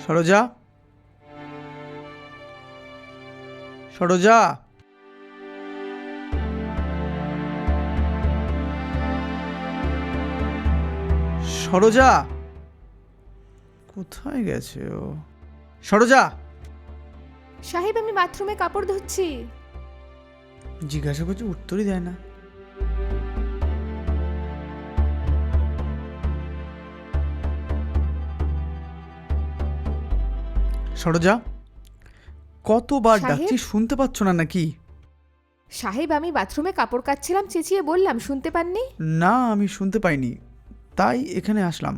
সরোজা, সরোজা, সরোজা, কোথায় গেছে ও? সরোজা! সাহেব, আমি বাথরুমে কাপড় ধুচ্ছি। জিজ্ঞাসা করছি, উত্তরই দেয় না। সরোজা, কতবার সাহেব? ডাকছি, শুনতে পাচ্ছ না নাকি? সাহেব, আমি বাথরুমে কাপড় কাচ্ছিলাম, চেঁচিয়ে বললাম, শুনতে পাননি? না, আমি শুনতে পাইনি, তাই এখানে আসলাম।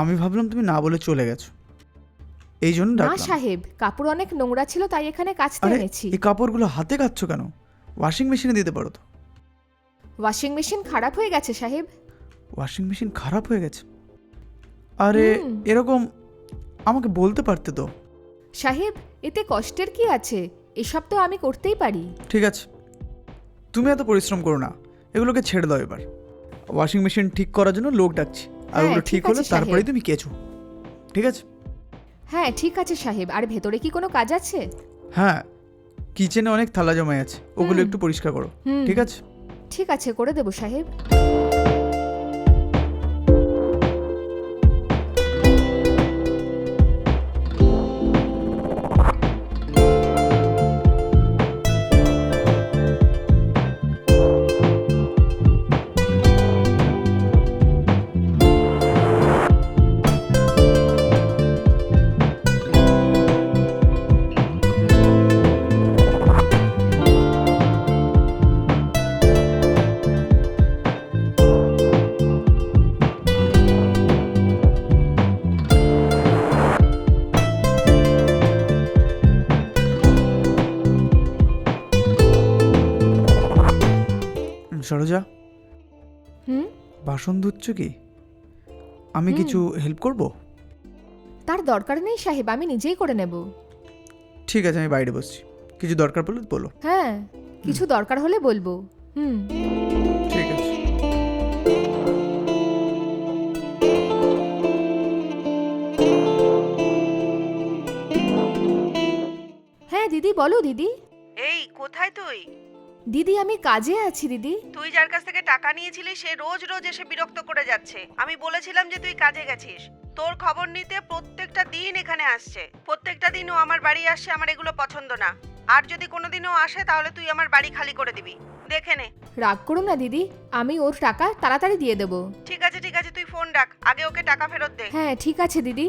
আমি ভাবলাম তুমি না বলে চলে গেছো, এই জন্য না ডাকলাম। সাহেব, কাপড় অনেক নোংরা ছিল, তাই এখানে কাচতে আরে, এনেছি। এই কাপড়গুলো হাতে কাচ্ছ কেন? ওয়াশিং মেশিনে দিতে পারো তো। ওয়াশিং মেশিন খারাপ হয়ে গেছে সাহেব। ওয়াশিং মেশিন খারাপ হয়ে গেছে? আরে, এরকম আমাকে বলতে পারতে তো। সাহেব, এতে কষ্টের কি আছে? এসব তো আমি করতেই পারি। ঠিক আছে, তুমি এত পরিশ্রম করো না, এগুলোকে ছেড়ে দাও এবার। ওয়াশিং মেশিন ঠিক করার জন্য লোক ডাকছি, আর হ্যাঁ, ওগুলো ঠিক ঠিক হলে আছে, সাহেব। তারপরেই তুমি কেচো, ঠিক আছে? হ্যাঁ ঠিক আছে সাহেব, আর ভেতরে কি কোনো কাজ আছে? হ্যাঁ, কিচেনে অনেক থালা জমে আছে, ওগুলো হুম। একটু পরিষ্কার করো, হুম। ঠিক আছে? ঠিক আছে, করে দেবো সাহেব। সরোজা, হুম। বাসন ধুচ্ছ কি? আমি কিছু হেল্প করব? তার দরকার নেই সাহেব, আমি নিজেই করে নেব। ঠিক আছে, আমি বাইরে বসছি, কিছু দরকার পড়লে বলো। হ্যাঁ, কিছু দরকার হলে বলবো। হুম। ঠিক আছে। হ্যাঁ দিদি, বলো দিদি। এই কোথায় তুই? দিদি, আমি কাজে আছি দিদি। তুই যার কাছ থেকে টাকা নিয়েছিলি সে রোজ রোজ এসে বিরক্ত করে যাচ্ছে। আমি বলেছিলাম যে তুই কাজে গেছিস। তোর খবর নিতে প্রত্যেকটা দিন এখানে আসছে, প্রত্যেকটা দিন ও আমার বাড়ি আসছে। আমার এগুলো পছন্দ না। আর যদি কোনোদিনও আসে তাহলে তুই আমার বাড়ি খালি করে দিবি, দেখে নে। রাগ করুন না দিদি, আমি ওর টাকা তাড়াতাড়ি দিয়ে দেবো। ঠিক আছে ঠিক আছে, তুই ফোন রাখ, আগে ওকে টাকা ফেরত দে। হ্যাঁ ঠিক আছে দিদি।